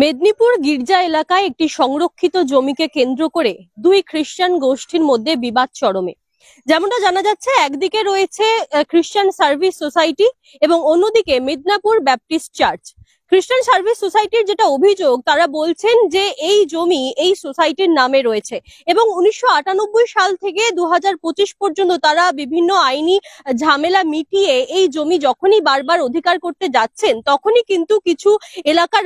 মেদিনীপুর গির্জা এলাকায় একটি সংরক্ষিত জমিকে কেন্দ্র করে দুই খ্রিস্টান গোষ্ঠীর মধ্যে বিবাদ চরমে। যেমনটা জানা যাচ্ছে, একদিকে রয়েছে খ্রিস্টান সার্ভিস সোসাইটি এবং অন্যদিকে মিদনাপুর ব্যাপটিস্ট চার্চ। খ্রিস্টান সার্ভিস সোসাইটির যেটা অভিযোগ, তারা বলছেন যে এই জমি এই সোসাইটির নামে রয়েছে এবং 1998 সাল থেকে 2025 পর্যন্ত তারা বিভিন্ন আইনি ঝামেলা মিটিয়ে এই জমি যখনই বারবার অধিকার করতে যাচ্ছেন, তখনই কিন্তু কিছু এলাকার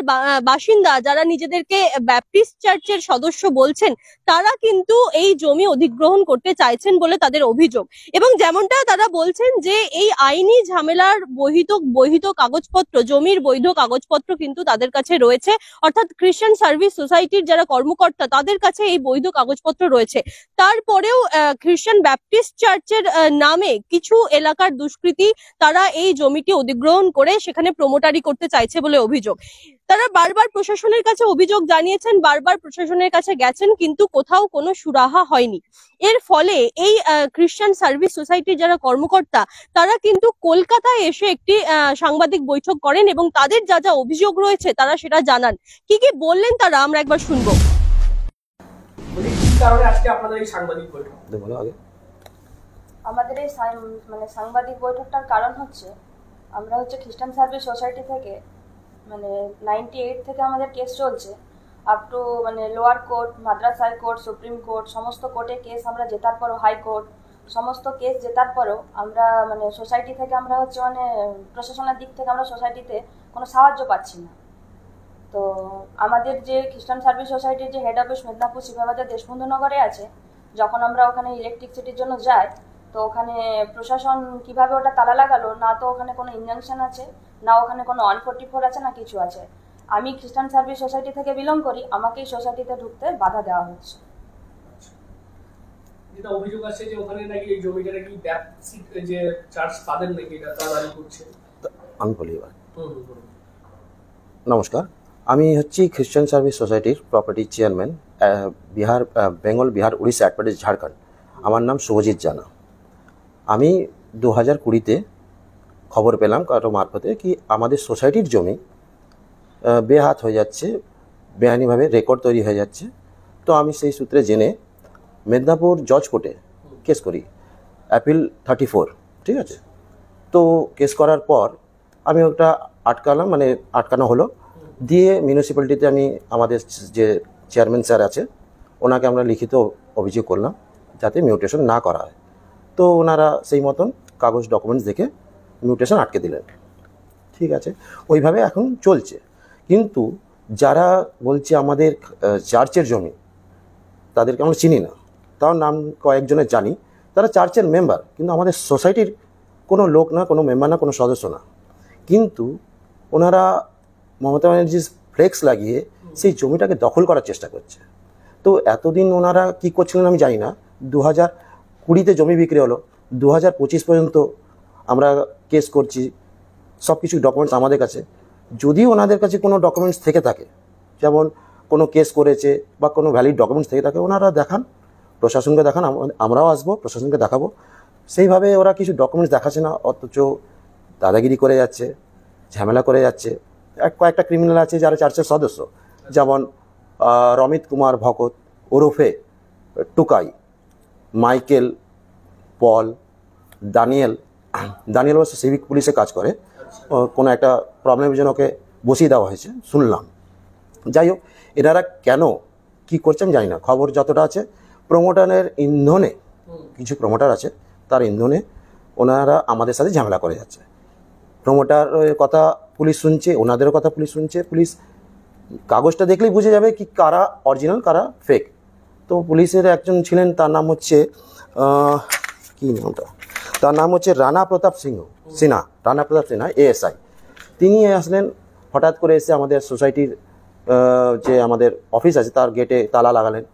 বাসিন্দা যারা নিজেদেরকে ব্যাপটিস্ট চার্চের সদস্য বলছেন, তারা কিন্তু এই জমি অধিগ্রহণ করতে চাইছেন বলে তাদের অভিযোগ। এবং যেমনটা তারা বলছেন যে এই আইনি ঝামেলার বৈধ কাগজপত্র, জমির বৈধ কাগজপত্র কিন্তু তাদের কাছে রয়েছে, অর্থাৎ খ্রিস্টান সার্ভিস সোসাইটির যারা কর্মকর্তা তাদের কাছে এই বৈধ কাগজপত্র রয়েছে। তারপরেও খ্রিস্টান ব্যাপটিস্ট চার্চের নামে কিছু এলাকার দুষ্কৃতী তারা এই জমিটি অধিগ্রহণ করে সেখানে প্রমোটারি করতে চাইছে বলে অভিযোগ। তারা বারবার প্রশাসনের কাছে অভিযোগ জানিয়েছেন, বারবার প্রশাসনের কাছে গেছেন, কিন্তু কোথাও কোনো সুরাহা হয়নি। এর ফলে এই খ্রিস্টান সার্ভিস সোসাইটির যারা কর্মকর্তা তারা কিন্তু কলকাতায় এসে একটি সাংবাদিক বৈঠক করেন এবং তাদের যা যা অভিযোগ রয়েছে তারা সেটা জানান। কি কি বললেন তারা আমরা একবার শুনবো। আমাদের এই সাংবাদিক বৈঠকটার কারণ হচ্ছে, আমরা খ্রিস্টান সার্ভিস সোসাইটি থেকে 98 থেকে আমাদের কেস চলছে, up to lower court, Madras high court, supreme court, সমস্ত কোর্টে কেস আমরা জেতার পরও, হাইকোর্ট সমস্ত কেস জেতার পরও আমরা সোসাইটি থেকে আমরা প্রশাসনের দিক থেকে আমরা সোসাইটিতে কোনো সাহায্য পাচ্ছি না। তো আমাদের যে খ্রিস্টান সার্ভিস সোসাইটির যে হেড অফিস মেদিনীপুর শিবাবাজার দেশবন্ধু নগরে আছে, যখন আমরা ওখানে ইলেকট্রিসিটির জন্য যাই, তো ওখানে প্রশাসন কিভাবে ওটা তালা লাগালো, না তো ওখানে কোনো ইনজাংশন আছে, না ওখানে কোনো 144 আছে, না কিছু আছে। আমি খ্রিস্টান সার্ভিস সোসাইটি থেকে বিলং করি, আমাকে এই সোসাইটিতে ঢুকতে বাধা দেওয়া হচ্ছে। যেটা অভিযোগ আছে যে ওখানে নাকি এই জমিটা নাকি ব্যাপটিস্ট যে চার্চ তাদের নাকি এটা তারা দাবি করছে। আমি বলি এবার। নমস্কার, আমি খ্রিস্টান সার্ভিস সোসাইটির property chairman, Bengal, Bihar, Orissa, advertise, Jharkhand. আমার নাম শুভজিৎ জানা। আমি 2020-তে খবর পেলাম কারো মারফতে কি আমাদের সোসাইটির জমি বেহাত হয়ে যাচ্ছে, বেআইনিভাবে রেকর্ড তৈরি হয়ে যাচ্ছে। তো আমি সেই সূত্রে জেনে মেদিনীপুর জজ কোর্টে কেস করি, অ্যাপিল 34, ঠিক আছে। তো কেস করার পর আমি ওটা আটকানো হলো, দিয়ে মিউনিসিপ্যালিটিতে আমি আমাদের যে চেয়ারম্যান স্যার আছে ওনাকে আমরা লিখিত অভিযোগ করলাম যাতে মিউটেশন না করা হয়। তো ওনারা সেই মতন কাগজ ডকুমেন্টস দেখে মিউটেশন আটকে দিলেন, ঠিক আছে। ওইভাবে এখন চলছে। কিন্তু যারা বলছে আমাদের চার্চের জমি, তাদেরকে আমরা চিনি না, তার নাম কয়েকজনের জানি, তারা চার্চের মেম্বার, কিন্তু আমাদের সোসাইটির কোনো লোক না, কোনো মেম্বার না, কোনো সদস্য না। কিন্তু ওনারা মমতা ব্যানার্জির ফ্লেক্স লাগিয়ে সেই জমিটাকে দখল করার চেষ্টা করছে। তো এতদিন ওনারা কি করছিলেন আমি জানি না। 2020-তে জমি বিক্রি হলো, 2025 পর্যন্ত আমরা কেস করছি, সব কিছু ডকুমেন্টস আমাদের কাছে। যদি ওনাদের কাছে কোনো ডকুমেন্টস থেকে থাকে, যেমন কোনো কেস করেছে বা কোনো ভ্যালিড ডকুমেন্টস থেকে থাকে, ওনারা দেখান, প্রশাসনকে দেখান, আমরাও আসবো, প্রশাসনকে দেখাবো। সেইভাবে ওরা কিছু ডকুমেন্টস দেখাচ্ছে না, অথচ দাদাগিরি করে যাচ্ছে, ঝামেলা করে যাচ্ছে। কয়েকটা ক্রিমিনাল আছে যারা চার্চের সদস্য, যেমন রমিত কুমার ভকত ওরফে টুকাই, মাইকেল, পল, দানিয়েল অবশ্য সিভিক পুলিশে কাজ করে, কোনো একটা প্রবলেমের জন্য ওকে বসিয়ে দেওয়া হয়েছে শুনলাম। যাই হোক, এনারা কেন কি করছে আমি জানি না। খবর যতটা আছে, প্রমোটারের ইন্ধনে, কিছু প্রমোটার আছে তার ইন্ধনে ওনারা আমাদের সাথে ঝামেলা করে যাচ্ছে। প্রমোটারের কথা পুলিশ শুনছে, ওনাদেরও কথা পুলিশ শুনছে। পুলিশ কাগজটা দেখলেই বুঝে যাবে কি কারা অরিজিনাল কারা ফেক। তো পুলিশের একজন ছিলেন, তার নাম তার নাম রানা প্রতাপ সিনহা, এএসআই। তিনি আসলেন, হঠাৎ করে এসে আমাদের সোসাইটির যে আমাদের অফিস আছে তার গেটে তালা লাগালেন।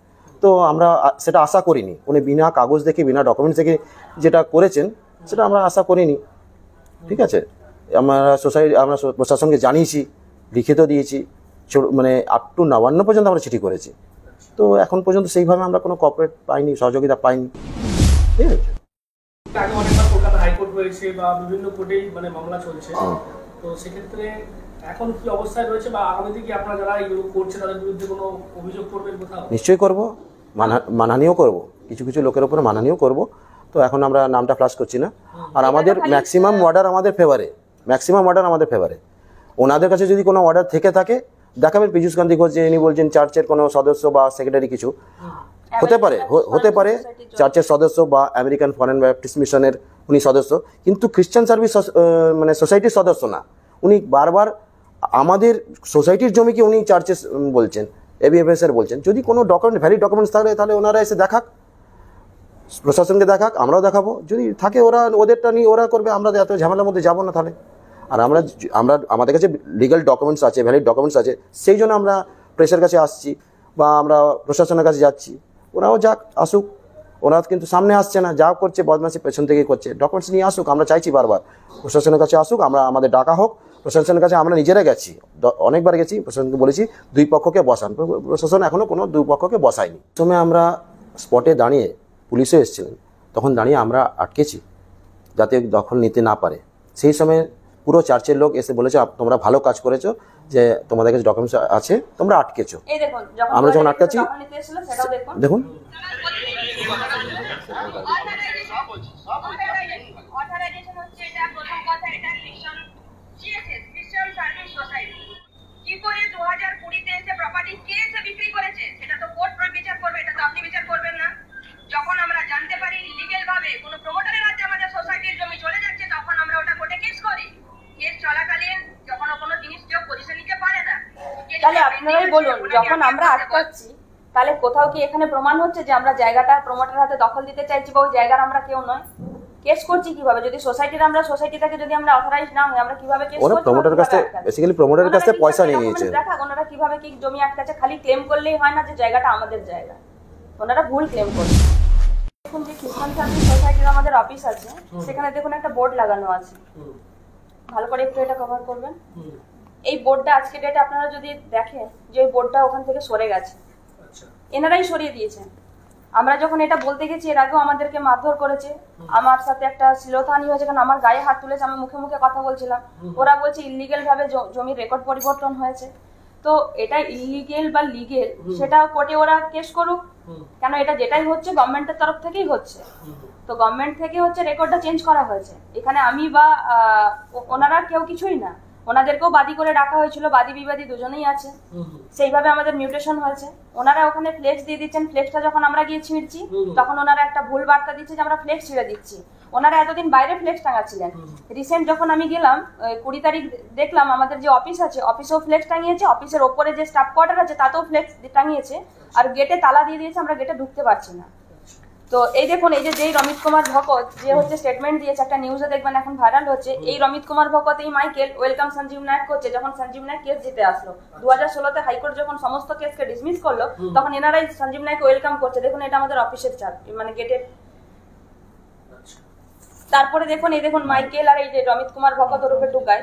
তো আমরা সেটা আশা করিনি, উনি বিনা কাগজ দেখে, বিনা ডকুমেন্টস দেখে যেটা করেছেন সেটা আমরা আশা করিনি, ঠিক আছে। আমরা প্রশাসনকে জানিয়েছি, লিখিত দিয়েছি, আপ টু নবান্ন পর্যন্ত আমরা চিঠি করেছি। তো এখন পর্যন্ত সেইভাবে আমরা কোনো কোঅপারেট পাইনি, সহযোগিতা পাইনি, ঠিক আছে। কলকাতা হাইকোর্ট হয়েছে বা বিভিন্ন কোর্টেই মামলা চলছে। তো সেক্ষেত্রে এখন কি অবস্থায় রয়েছে বা আগামীতে কি আপনারা যারা এগুলো করছে তাদের বিরুদ্ধে কোনো অভিযোগ করবেন কোথাও? নিশ্চয়ই করব, মানহানিও করব, কিছু কিছু লোকের উপরে মানহানিও করব। তো এখন আমরা নামটা ফ্লাশ করছি না। আর আমাদের ম্যাক্সিমাম অর্ডার আমাদের ফেভারে, ওনাদের কাছে যদি কোনো অর্ডার থেকে থাকে দেখাবেন। পীযূষ গান্ধী ঘোষ যে ইনি বলছেন চার্চের কোনো সদস্য বা সেক্রেটারি কিছু হতে পারে চার্চের সদস্য বা আমেরিকান ফরেন ব্যাপটিস্ট মিশনের উনি সদস্য, কিন্তু খ্রিস্টান সার্ভিস মানে সোসাইটির সদস্য না। উনি বারবার আমাদের সোসাইটির জমিকে উনি চার্চেস বলছেন, ABFS এর বলছেন। যদি কোনো ভ্যালিড ডকুমেন্টস থাকে তাহলে ওনারা এসে দেখাক, প্রশাসনকে দেখাক, আমরাও দেখাবো। যদি থাকে ওদেরটা নিয়ে ওরা করবে, আমরা এত ঝামেলার মধ্যে যাবো না তাহলে। আর আমাদের কাছে লিগ্যাল ডকুমেন্টস আছে, ভ্যালিড ডকুমেন্টস আছে, সেই জন্য আমরা প্রেসের কাছে আসছি বা আমরা প্রশাসনের কাছে যাচ্ছি। ওরাও আসুক, ওরা কিন্তু সামনে আসছে না, যা করছে বদমাশি পেছন থেকে করছে। ডকুমেন্টস নিয়ে আসুক, আমরা চাইছি বারবার প্রশাসনের কাছে আসুক, আমাদের ডাকা হোক। প্রশাসনের কাছে আমরা নিজেরা গেছি, অনেকবার গেছি, প্রশাসনকে বলেছি দুই পক্ষকে বসান। প্রশাসন এখনও কোনো দুই পক্ষকে বসায়নি। প্রথমে আমরা স্পটে দাঁড়িয়ে, পুলিশও এসেছিলেন, তখন দাঁড়িয়ে আমরা আটকেছি যাতে দখল নিতে না পারে। সেই সময় পুরো চার্চের লোক এসে বলেছে তোমরা ভালো কাজ করেছো, যে তোমাদের কাছে ডকুমেন্টস আছে, তোমরা আটকেছো। আমরা যখন আটকাচ্ছি দেখুন, যখন আমরা জানতে পারি ইলিগেল ভাবে কোনো প্রমোটারের হাতে আমাদের সোসাইটির জমি চলে যাচ্ছে, তখন আমরা ওটা কোর্টে কেস করি। কেস চলাকালীন যখন কোনো জিনিস কেউ পজিশন নিতে পারে না, তাহলে আপনারাই বলুন, যখন আমরা আটকাচ্ছি তাহলে কোথাও কি এখানে প্রমাণ হচ্ছে যে আমরা জায়গাটা প্রমোটারের হাতে দখল দিতে চাইছি বা ওই জায়গার আমরা কেউ নয়? কেস করছি কিভাবে? যদি সোসাইটি থেকে যদি আমরা অথরাইজ না হই, আমরা কিভাবে কেস করব? প্রমোটারের কাছে বেসিক্যালি প্রমোটারের কাছে পয়সা নিয়ে নিয়েছে। দেখাক ওনারা কিভাবে কি জমি আটকাচ্ছে। খালি ক্লেম করলেই হয় না যে জায়গাটা আমাদের জায়গা, ওনারা ভুল ক্লেম করছে। দেখুন, যে খ্রিস্টান সার্ভিস সোসাইটির আমাদের অফিস আছে, সেখানে দেখুন একটা বোর্ড লাগানো আছে, ভালো করে একটু এটা কভার করবেন। এই বোর্ডটা আজকে ডেটে আপনারা যদি দেখেন যে ওই বোর্ডটা ওখান থেকে সরে গেছে, এনারাই সরিয়ে দিয়েছেন। আমরা যখন এটা বলতে গেছি, এর আগেও আমাদেরকে মারধর করেছে, আমার সাথে একটা শ্লীলতাহানি হয়েছে, কারণ আমার গায়ে হাত তুলেছে, আমি মুখে মুখে কথা বলছিলাম। ওরা বলছে ইলিগেল ভাবে জমির রেকর্ড পরিবর্তন হয়েছে। তো এটা ইলিগেল বা লিগেল সেটা কোর্টে ওরা কেস করুক, কেন এটা যেটাই হচ্ছে গভর্নমেন্টের তরফ থেকেই হচ্ছে। তো গভর্নমেন্ট থেকে হচ্ছে রেকর্ডটা চেঞ্জ করা হয়েছে। এখানে আমি বা ওনারা কেউ কিছুই না, ওনাদেরকেও বাদী করে ডাকা হয়েছিল, বাদী বিবাদী দুজনেই আছে, সেইভাবে আমাদের মিউটেশন হয়েছে। ওনারা ওখানে ফ্লেক্স দিয়ে দিচ্ছেন, ফ্লেক্সটা যখন আমরা গিয়ে ছিঁড়ছি তখন ওনারা একটা ভুল বার্তা দিচ্ছে যে আমরা ফ্লেক্স ছিঁড়ে দিচ্ছি। ওনারা এতদিন বাইরে ফ্লেক্স টাঙাচ্ছিলেন। রিসেন্ট যখন আমি গেলাম 20 তারিখ দেখলাম আমাদের যে অফিস আছে, অফিসেও ফ্লেক্স টাঙিয়েছে, অফিসের ওপরে যে স্টাফ কোয়ার্টার আছে তাতেও ফ্লেক্স টাঙিয়েছে, আর গেটে তালা দিয়ে দিয়েছে, আমরা গেটে ঢুকতে পারছি না। তো এই দেখুন, এই যে রমিত কুমার ভকত যে হচ্ছে স্টেটমেন্ট দিয়েছে, একটা নিউজে দেখবেন এখন ভাইরাল হচ্ছে, এই রমিত কুমার ভকত এই মাইকেল ওয়েলকাম সঞ্জীব নায়ক করছে। যখন সঞ্জীব নায়ক কেস জিতে আসলো 2016-তে হাইকোর্ট যখন সমস্ত কেসকে ডিসমিস করলো, তখন এনারাই সঞ্জীব নায়ক ওয়েলকাম করছে। দেখুন, এটা আমাদের অফিসের চাল, মানে গেটের। তারপরে দেখুন, এই দেখুন মাইকেল আর এই যে রমিত কুমার ভকত ওরফে টুকাই,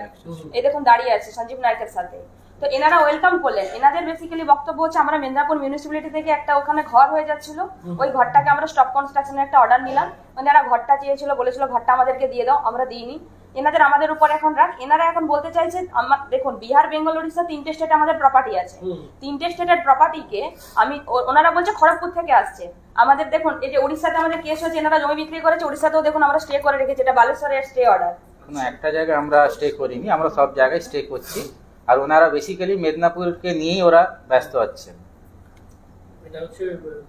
এই দেখুন দাঁড়িয়ে আছে সঞ্জীব নায়কের সাথে। তো এনারা ওয়েলকাম করলেন। এনাদের বেসিক্যালি বক্তব্য হচ্ছে আমরা মেদিনীপুর মিউনিসিপ্যালিটি থেকে একটা ওখানে ঘর হয়ে যাচ্ছিল, ওই ঘরটাকে আমরা স্টপ কনস্ট্রাকশনের একটা অর্ডার নিলাম। এনারা ঘরটা চেয়েছিল, বলেছিল ঘরটা আমাদেরকে দিয়ে দাও, আমরা দিইনি। এনাদের আমাদের উপর এখন রাগ। এনারা এখন বলতে চাইছে, দেখুন বিহার, বেঙ্গল, উড়িষ্যা 3টে স্টেটে আমাদের প্রপার্টি আছে। 3টে স্টেটের প্রপার্টিকে ওনারা বলছে খড়গপুর থেকে আসছে। আমাদের দেখুন, এই যে উড়িষ্যাতে আমাদের কেস হয়েছে, এনারা জমি বিক্রি করেছে, উড়িষ্যাতেও দেখুন আমরা স্টে করে রেখেছি, এটা বালেশ্বরের স্টে অর্ডার। একটা জায়গায় আমরা স্টে করিনি, আমরা সব জায়গায় স্টে করছি। আর ওনারা বেসিক্যালি মেদিনীপুরকে নিয়েই ওরা ব্যস্ত হচ্ছে।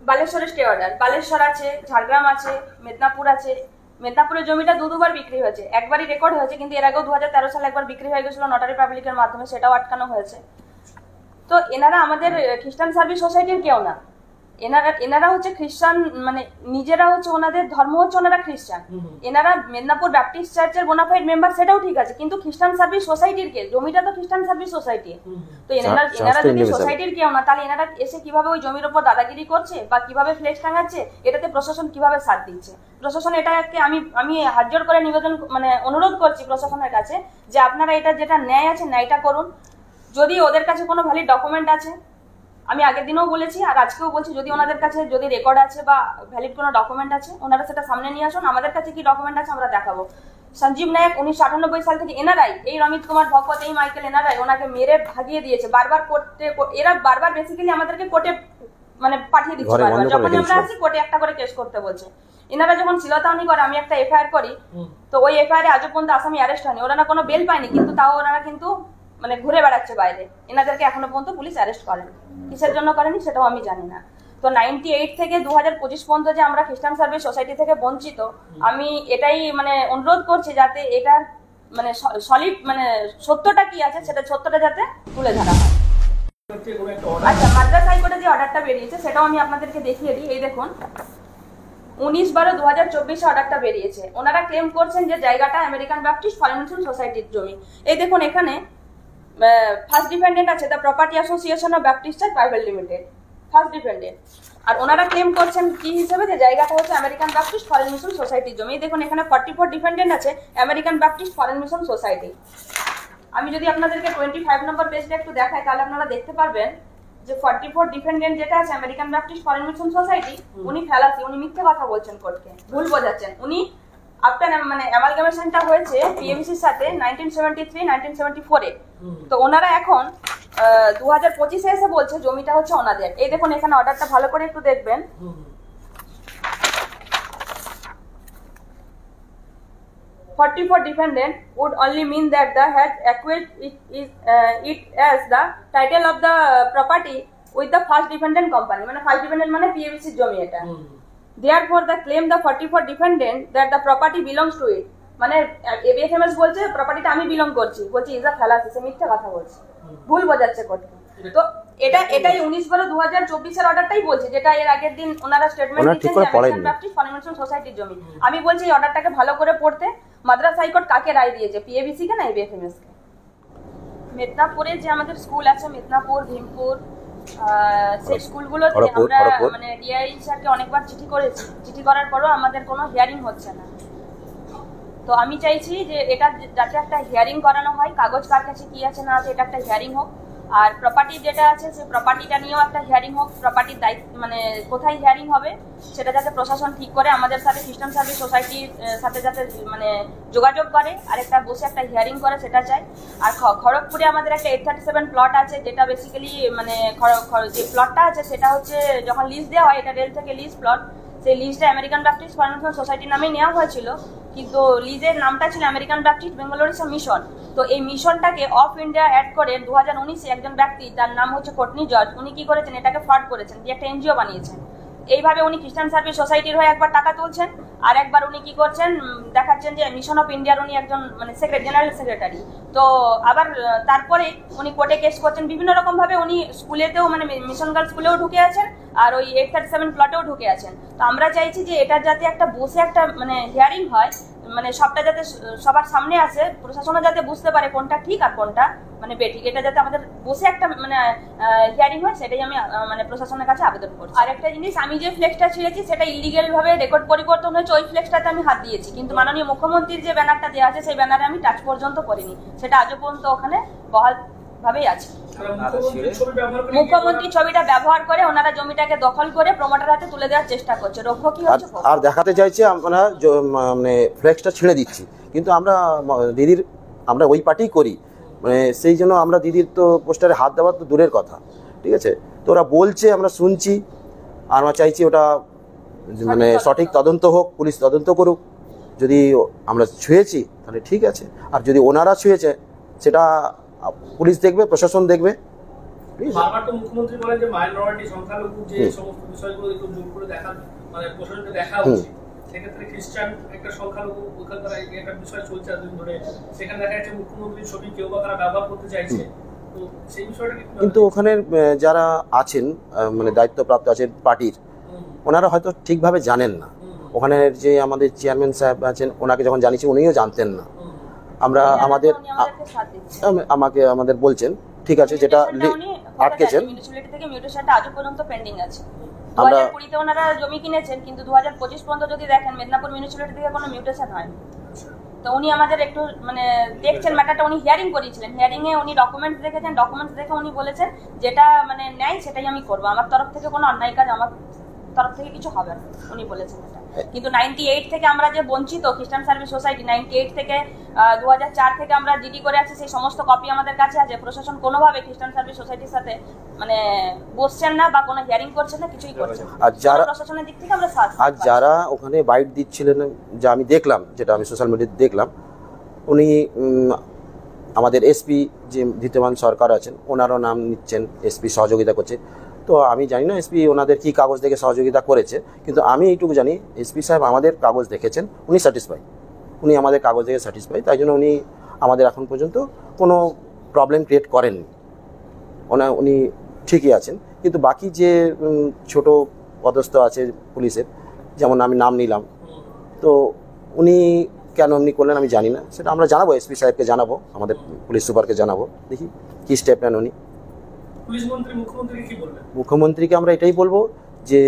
বালেশ্বরের স্টে অর্ডার, বালেশ্বর আছে, ঝাড়গ্রাম আছে, মেদিনীপুর আছে। মেদিনীপুরের জমিটা দুবার বিক্রি হয়েছে, একবারই রেকর্ড হয়েছে, কিন্তু এর আগেও 2013 সালে একবার বিক্রি হয়ে গেছিল নটারি পাবলিকের মাধ্যমে, সেটাও আটকানো হয়েছে। তো এনারা আমাদের খ্রিস্টান সার্ভিস সোসাইটির কেউ না, এনারা হচ্ছে খ্রিস্টান, মানে নিজেরা হচ্ছে ওনাদের ধর্ম হচ্ছে ওনারা খ্রিস্টান। এনারা মেদিনীপুর ব্যাপটিস্ট চার্চের বোনাফাইড মেম্বার, সেটাও ঠিক আছে, কিন্তু খ্রিস্টান সার্ভিস সোসাইটির কে? জমিটা তো খ্রিস্টান সার্ভিস সোসাইটি। তো এনারা যদি সোসাইটির কেউ না, তাহলে এনারা এসে কিভাবে ওই জমির উপর দাদাগিরি করছে বা কিভাবে ফ্লেক্স টাঙাচ্ছে, এটাতে প্রশাসন কিভাবে সাথ দিচ্ছে? প্রশাসন এটাকে আমি হাত জোড় করে নিবেদন, মানে অনুরোধ করছি প্রশাসনের কাছে যে আপনারা এটা যেটা ন্যায় আছে ন্যায়টা করুন। যদি ওদের কাছে কোনো ভ্যালিড ডকুমেন্ট আছে আমি আগের দিনও বলেছি আর আজকেও বলছি, যদি ওনাদের কাছে যদি রেকর্ড আছে বা ভ্যালিড কোনো ডকুমেন্ট আছে ওনারা সেটা সামনে নিয়ে আসুন। আমাদের কাছে কি ডকুমেন্ট আছে আমরা দেখাবো। সঞ্জীব নায়ক 1998 সাল থেকে এনারাই, এই রমিত কুমার ভকত, এই মাইকেল, এনারাই ওনাকে মেরে ভাগিয়ে দিয়েছে বারবার কোর্টে। এরা বারবার বেসিক্যালি আমাদেরকে কোর্টে মানে পাঠিয়ে দিচ্ছে, বারবার যখন আমরা আসি কোর্টে একটা করে কেস করতে বলছে। এনারা যখন শিলতাহানি করে, আমি একটা এফআইআর করি, তো ওই এফআইআর আজও পর্যন্ত আসামি অ্যারেস্ট হয়নি, ওরা না কোনো বেল পায়নি, কিন্তু তাও ওনারা কিন্তু মানে ঘুরে বেড়াচ্ছে বাইরে। এনাদেরকে এখনো পর্যন্ত পুলিশ অ্যারেস্ট করেনি, কিসের জন্য করেনি সেটাও আমি জানি না। তো 98 থেকে 2025 পর্যন্ত যে আমরা খ্রিস্টান সার্ভিস সোসাইটি থেকে বঞ্চিত, আমি এটাই মানে অনুরোধ করছি যাতে এটা মানে সলিড মানে সত্যটা কি আছে সেটা সত্যটা যাতে তুলে ধরা হয়। আচ্ছা, মাদ্রাস হাইকোর্টে যে অর্ডারটা বেরিয়েছে সেটাও আমি আপনাদেরকে দেখিয়ে দিই। এই দেখুন 19/12/2024 অর্ডারটা বেরিয়েছে। ওনারা ক্লেম করছেন যে জায়গাটা আমেরিকান ব্যাপটিস্ট ফরেন মিশন সোসাইটির জমি। এই দেখুন এখানে ফার্স্ট ডিপেন্ডেন্ট আছে the property association of Baptist private limited, first dependent. আর ওনারা ক্লেম করছেন কি হিসেবে, যে জায়গাটা হচ্ছে আমেরিকান ব্যাপটিস্ট ফরেন মিশন সোসাইটির জমি। দেখুন এখানে 44 ডিপেন্ডেন্ট আছে American Baptist foreign mission society. আমি যদি আপনাদেরকে 25 নম্বর পেজটা একটু দেখাই তাহলে আপনারা দেখতে পারবেন যে 44 ডিপেন্ডেন্ট যেটা আছে American Baptist foreign mission society, উনি ফেলাসি, উনি মিথ্যে কথা বলছেন কোর্টকে, ভুল বোঝাচ্ছেন। উনি আফটার মানে অ্যামালগামেশনটা হয়েছে পিএমসির সাথে 1973-1974 এ। তো ওনারা এখন 2025 এসে বলছে জমিটা হচ্ছে ওনাদের। এই দেখুন এখানে অর্ডারটা ভালো করে একটু দেখবেন। 44 defendant would only mean that the has acquired it as the title of the property with the first defendant company, মানে first defendant মানে PABC জমি এটা। Therefore the claim the 44 defendant that the property belongs to it, মানে ABFMS বলছে প্রপার্টিটা আমি belong করছি, বলছি is a fallacy, সে মিথ্যা কথা বলছে, ভুল বোঝাচ্ছে কোর্টকে। তো এটাই 19/12/2024 এর অর্ডারটাই বলছে, যেটা এর আগের দিন ওনারা স্টেটমেন্ট দিয়েছেন যে আমেরিকান ব্যাপটিস্ট ফরেন মিশন সোসাইটির জমি। আমি বলছি এই অর্ডারটাকে ভালো করে পড়তে। মাদ্রাস হাইকোর্ট কাকে রায় দিয়েছে, পিএবিসি কে না এবিএফএমএস কে? মেদিনীপুরে যে আমাদের স্কুল আছে, মেদিনীপুর, ভীমপুর, সেই স্কুলগুলোতে আমরা মানে ডিআই স্যারকে অনেকবার চিঠি করেছি, চিঠি করার পরও আমাদের কোনো হিয়ারিং হচ্ছে না। তো আমি চাইছি যে এটা যাতে একটা হিয়ারিং করানো হয়, কাগজ কার কাছে কি আছে না আছে এটা একটা হিয়ারিং হোক। আর প্রপার্টি যেটা আছে সেই প্রপার্টিটা নিয়েও একটা হিয়ারিং হোক। প্রপার্টির দায়িত্ব মানে কোথায় হিয়ারিং হবে সেটা যাতে প্রশাসন ঠিক করে, আমাদের সাথে খ্রিস্টান সার্ভিস সোসাইটির সাথে যাতে মানে যোগাযোগ করে আর একটা বসে একটা হিয়ারিং করে সেটা চাই। আর খড়গপুরে আমাদের একটা 837 প্লট আছে, যেটা বেসিক্যালি মানে যে প্লটটা আছে সেটা হচ্ছে যখন লিজ দেওয়া হয়, এটা রেল থেকে লিজ প্লট, সেই লিজটা আমেরিকান ব্যাপটিস্ট ফরেন মিশন সোসাইটির নামেই নেওয়া হয়েছিল, কিন্তু লিজের নামটা ছিল American Baptist Bengal Odisha mission. তো এই মিশনটাকে অফ ইন্ডিয়া অ্যাড করে 2019-এ একজন ব্যক্তি, তার নাম হচ্ছে কোটনি জর্জ, উনি কি করেছেন এটাকে ফ্রড করেছেন, দিয়ে একটা এনজিও বানিয়েছেন। এইভাবে উনি খ্রিস্টান সার্ভিস সোসাইটির হয়ে একবার টাকা তুলছেন, আর একবার উনি কি করছেন দেখাচ্ছেন যে মিশন অফ ইন্ডিয়ার উনি একজন মানে জেনারেল সেক্রেটারি। তো আবার তারপরে উনি কোর্টে কেস করছেন বিভিন্ন রকম ভাবে, উনি স্কুলেতেও মানে মিশন গার্ল স্কুলেও ঢুকে আছেন আর ওই 837 প্লটেও ঢুকে আছেন। তো আমরা চাইছি যে এটা যাতে একটা বসে একটা মানে হিয়ারিং হয়, মানে সবটা যাতে সবার সামনে আসে, প্রশাসনও যাতে বুঝতে পারে কোনটা ঠিক আর কোনটা মানে বেঠিক, এটা যাতে আমাদের বসে একটা মানে হিয়ারিং হয়, সেটাই আমি মানে প্রশাসনের কাছে আবেদন করছি। আর একটা জিনিস, আমি যে ফ্লেক্সটা ছিঁড়েছি সেটা ইলিগেল ভাবে রেকর্ড পরিবর্তন হয়েছে, ওই ফ্লেক্সটাতে আমি হাত দিয়েছি, কিন্তু মাননীয় মুখ্যমন্ত্রীর যে ব্যানারটা দেওয়া আছে সেই ব্যানারে আমি টাচ পর্যন্ত করিনি, সেটা আজও পর্যন্ত ওখানে বহাল ভাবেই আছে। মুখ্যমন্ত্রী ছবিটা ব্যবহার করে ওনারা জমিটাকে দখল করে প্রমোটার হাতে তুলে দেওয়ার চেষ্টা করছে। রক্ষ কি হচ্ছে আর দেখাতে চাইছে আমরা মানে ফ্লেক্সটা ছেড়ে দিচ্ছি, কিন্তু আমরা দিদির আমরা ওই পার্টি করি, মানে সেই জন্য আমরা দিদির তো পোস্টারে হাত দেওয়ার তো দূরের কথা, ঠিক আছে। তো ওরা বলছে আমরা শুনছি, আর আমরা চাইছি ওটা মানে সঠিক তদন্ত হোক, পুলিশ তদন্ত করুক। যদি আমরা ছুঁয়েছি তাহলে ঠিক আছে, আর যদি ওনারা ছুঁয়েছে সেটা পুলিশ দেখবে, প্রশাসন দেখবে। বারবার তো মুখ্যমন্ত্রী বলেন যে মাইনরিটি সংখ্যালঘু যে সমস্ত বিষয়গুলো একটু জোর করে দেখা মানে প্রশাসনকে দেখা উচিত, সেক্ষেত্রে খ্রিস্টান একটা সংখ্যালঘু ওখানকার একটা বিষয় চলছে এতদিন ধরে, সেখানে দেখা যাচ্ছে মুখ্যমন্ত্রীর ছবি কেউ বা তারা ব্যবহার করতে চাইছে, তো সেই বিষয়টা কিন্তু ওখানে যারা আছেন মানে দায়িত্বপ্রাপ্ত আছেন পার্টির, ওনারা হয়তো ঠিকভাবে জানেন না। ওখানে যে আমাদের চেয়ারম্যান সাহেব আছেন, ওনাকে যখন জানিয়েছি উনিও জানতেন না। আমরা আমাদের বলছেন ঠিক আছে, যেটা আটকেছেন মিউনিসিপ্যালিটি থেকে মিউটেশনটা আজও পর্যন্ত পেন্ডিং আছে। 2020-তে ওনারা জমি কিনেছেন, কিন্তু 2025 পর্যন্ত যদি দেখেন মেদিনীপুর মিউনিসিপ্যালিটি থেকে কোনো মিউটেশন হয়নি। তো উনি আমাদের একটু মানে দেখছেন ম্যাটারটা, উনি হিয়ারিং করিয়েছিলেন, হিয়ারিং এ উনি ডকুমেন্টস দেখেছেন, ডকুমেন্টস দেখে উনি বলেছেন যেটা মানে ন্যায় সেটাই আমি করবো, আমার তরফ থেকে কোনো অন্যায় কাজ আমার তরফ থেকে কিছু হবে না, উনি বলেছেন এটা। কিন্তু 98 থেকে আমরা যে বঞ্চিত খ্রিস্টান সার্ভিস সোসাইটি, 98 থেকে 2004 থেকে আমরা জিডি করে আছি, সেই সমস্ত কপি আমাদের কাছে আছে। প্রশাসন কোনোভাবে খ্রিস্টান সার্ভিস সোসাইটির সাথে মানে বসছেন না বা কোনো হিয়ারিং করছেন না, কিছুই করছেন না। আর যারা প্রশাসনের দিক থেকে আমরা সাথ আর যারা ওখানে বাইট দিচ্ছিলেন, যা আমি দেখলাম, যেটা আমি সোশ্যাল মিডিয়াতে দেখলাম, উনি আমাদের এসপি যে ধৃতমান সরকার আছেন ওনারও নাম নিচ্ছেন, এসপি সহযোগিতা করছে। তো আমি জানি না এসপি ওনাদের কি কাগজ দেখে সহযোগিতা করেছে, কিন্তু আমি এইটুকু জানি এসপি সাহেব আমাদের কাগজ দেখেছেন, উনি স্যাটিসফাই, উনি আমাদের কাগজ দেখে স্যাটিসফাই, তাই জন্য উনি আমাদের এখন পর্যন্ত কোনো প্রবলেম ক্রিয়েট করেননি, উনি ঠিকই আছেন। কিন্তু বাকি যে ছোট পদস্থ আছে পুলিশের, যেমন আমি নাম নিলাম, তো উনি কেন এমনি করলেন আমি জানি না, সেটা আমরা জানাবো, এসপি সাহেবকে জানাবো, আমাদের পুলিশ সুপারকে জানাবো, দেখি কী স্টেপ নেন উনি। মুখ্যমন্ত্রীকে আমরা এটাই বলবো যে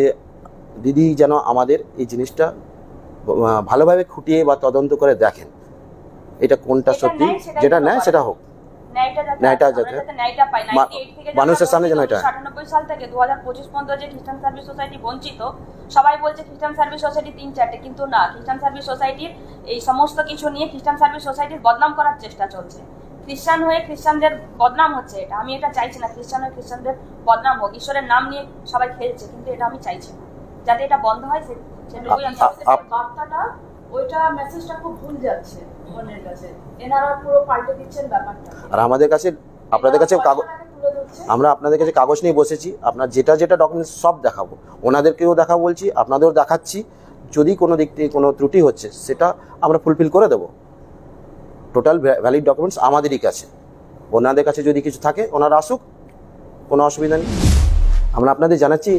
দিদি যেন আমাদের এই জিনিসটা ভালোভাবে খুঁটিয়ে বা তদন্ত করে দেখেন, এটা কোনটা সত্যি, যেটা নেয় সেটা হোক, ন্যায়টা যাতে মানুষের সামনে যেন এটা। 97 সাল থেকে 2025 পর্যন্ত যে খ্রিস্টান সার্ভিস সোসাইটি বঞ্চিত, সবাই বলছে খ্রিস্টান সার্ভিস সোসাইটি 3-4টে, কিন্তু না, খ্রিস্টান সার্ভিস সোসাইটির এই সমস্ত কিছু নিয়ে খ্রিস্টান সার্ভিস সোসাইটির বদনাম করার চেষ্টা চলছে। খ্রিস্টান হয়ে খ্রিস্টানদের বদনাম হচ্ছে, এটা আমি এটা চাইছি না। খ্রিস্টান হয়ে খ্রিস্টানদের বদনাম হোক, ঈশ্বরের নাম নিয়ে সবাই খেলছে, কিন্তু এটা আমি চাইছি না, যাতে এটা বন্ধ হয় সেটুকুই আমি। বার্তাটা ওইটা মেসেজটা খুব ভুল যাচ্ছে মনের কাছে, এনারা পুরো পাল্টে দিচ্ছেন ব্যাপারটা। আর আমাদের কাছে আপনাদের কাছে আমরা আপনাদের কাছে কাগজ নিয়ে বসেছি, আপনার যেটা যেটা ডকুমেন্টস সব দেখাবো, ওনাদেরকেও দেখাবো বলছি, আপনাদেরও দেখাচ্ছি। যদি কোনো দিক থেকে কোনো ত্রুটি হচ্ছে সেটা আমরা ফুলফিল করে দেবো। টোটাল ভ্যালিড ডকুমেন্টস আমাদেরই কাছে, ওনাদের কাছে যদি কিছু থাকে ওনারা আসুক, কোনো অসুবিধা নেই। আমরা আপনাদের জানাচ্ছি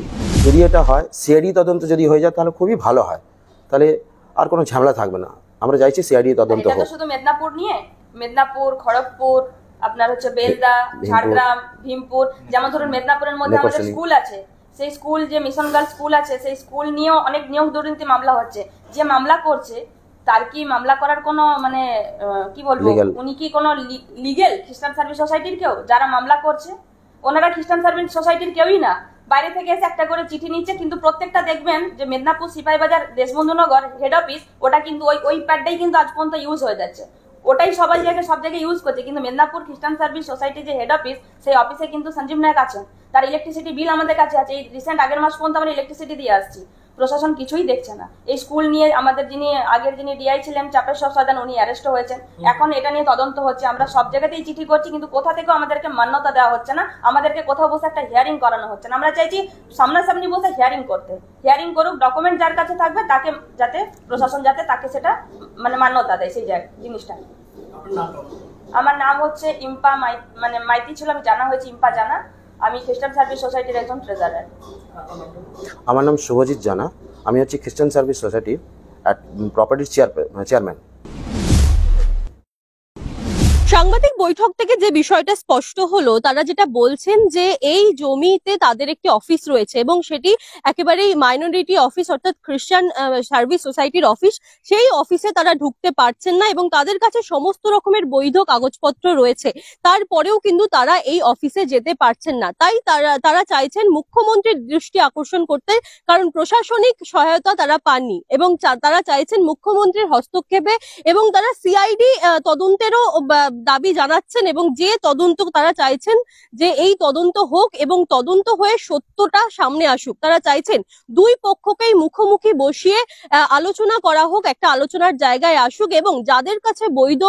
যদি এটা হয়, সিআইডি তদন্ত যদি হয়ে যায় তাহলে খুবই ভালো হয়, তাহলে আর কোনো ঝামেলা থাকবে না। আমরা চাইছি সিআইডি তদন্ত হোক। শুধু মেদিনীপুর নিয়ে, মেদিনীপুর, খড়গপুর, আপনার হচ্ছে বেলদা, ঝাড়গ্রাম, ভীমপুর, যেমন ধরুন মেদিনীপুরের মধ্যে আমাদের স্কুল আছে, সেই স্কুল যে মিশন গার্লস স্কুল আছে, সেই স্কুল নিয়েও অনেক নিয়োগ দুর্নীতি মামলা হচ্ছে। যে মামলা করছে তার কি মামলা করার কোনো মানে কি বলবো, উনি কি কোনো লিগেল খ্রিস্টান সার্ভিস সোসাইটির কেউ? যারা মামলা করছে ওনারা খ্রিস্টান সার্ভিস সোসাইটির কেউই না, বাইরে থেকে এসে একটা করে চিঠি নিচ্ছে। কিন্তু প্রত্যেকটা দেখবেন যে মেদিনীপুর সিপাহীবাজার দেশবন্ধুনগর হেড অফিস, ওটা কিন্তু ওই প্যাডটাই কিন্তু আজ পর্যন্ত ইউজ হয়ে যাচ্ছে, ওটাই সবাই জায়গায় সব জায়গায় ইউজ করছে। কিন্তু মেদিনীপুর খ্রিস্টান সার্ভিস সোসাইটি যে হেড অফিস, সেই অফিসে কিন্তু সঞ্জীব নায়ক আছেন, তার ইলেকট্রিসিটি বিল আমাদের কাছে আছে। এই রিসেন্ট আগের মাস পর্যন্ত আমরা ইলেকট্রিসিটি দিয়ে আসছি, প্রশাসন কিছুই দেখছে না। এই স্কুল নিয়ে আমাদের যিনি ডিআই ছিলেন চাপেশ্বর সদান, উনি অ্যারেস্ট হয়েছেন। এখন এটা নিয়ে তদন্ত হচ্ছে, আমরা সব জায়গাতেই চিঠি করছি, কিন্তু কোথা থেকেও আমাদেরকে মান্যতা দেওয়া হচ্ছে না, আমাদেরকে কোথাও বসে একটা হিয়ারিং করানো হচ্ছে না। আমরা চাইছি সামনাসামনি বসে হিয়ারিং করতে, হিয়ারিং করুক, ডকুমেন্ট যার কাছে থাকবে তাকে যাতে প্রশাসন যাতে তাকে সেটা মানে মান্যতা দেয় সেই জিনিসটা। আমার নাম হচ্ছে ইম্পা মাইতি ছিল, আমি জানা হয়েছে ইম্পা জানা, আমি খ্রিস্টান সার্ভিস সোসাইটির একজন ট্রেজারার। আমার নাম শুভজিৎ জানা, আমি হচ্ছে খ্রিস্টান সার্ভিস সোসাইটির প্রপার্টির চেয়ারম্যান। সাংবাদিক বৈঠক থেকে যে বিষয়টা স্পষ্ট হলো, তারা যেটা বলছেন যে এই জমিতে তাদের একটি অফিস রয়েছে এবং সেটি একেবারেই মাইনরিটি অফিস, অর্থাৎ খ্রিস্টান সার্ভিস সোসাইটির অফিস। সেই অফিসে তারা ঢুকতে পারছেন না এবং তাদের কাছে সমস্ত রকমের বৈধ কাগজপত্র রয়েছে, তারপরেও কিন্তু তারা এই অফিসে যেতে পারছেন না। তাই তারা চাইছেন মুখ্যমন্ত্রীর দৃষ্টি আকর্ষণ করতে, কারণ প্রশাসনিক সহায়তা তারা পাননি এবং তারা চাইছেন মুখ্যমন্ত্রীর হস্তক্ষেপে, এবং তারা সিআইডি তদন্তেরও দাবি জানাচ্ছেন এবং যে তদন্ত তারা চাইছেন যে এই তদন্ত হোক এবং তদন্ত হয়ে সত্যটা সামনে আসুক। তারা চাইছেন দুই পক্ষকেই মুখোমুখি বসিয়ে আলোচনা করা হোক, একটা আলোচনার জায়গায় আসুক এবং যাদের কাছে বৈধ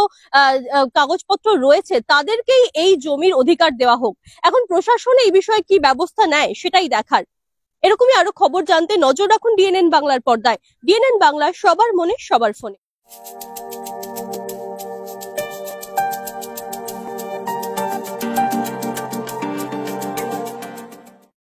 কাগজপত্র রয়েছে তাদেরকেই এই জমির অধিকার দেওয়া হোক। এখন প্রশাসন এই বিষয়ে কি ব্যবস্থা নেয় সেটাই দেখার। এরকমই আরো খবর জানতে নজর রাখুন ডিএনএন বাংলার পর্দায়। ডিএনএন বাংলা, সবার মনে সবার ফোনে।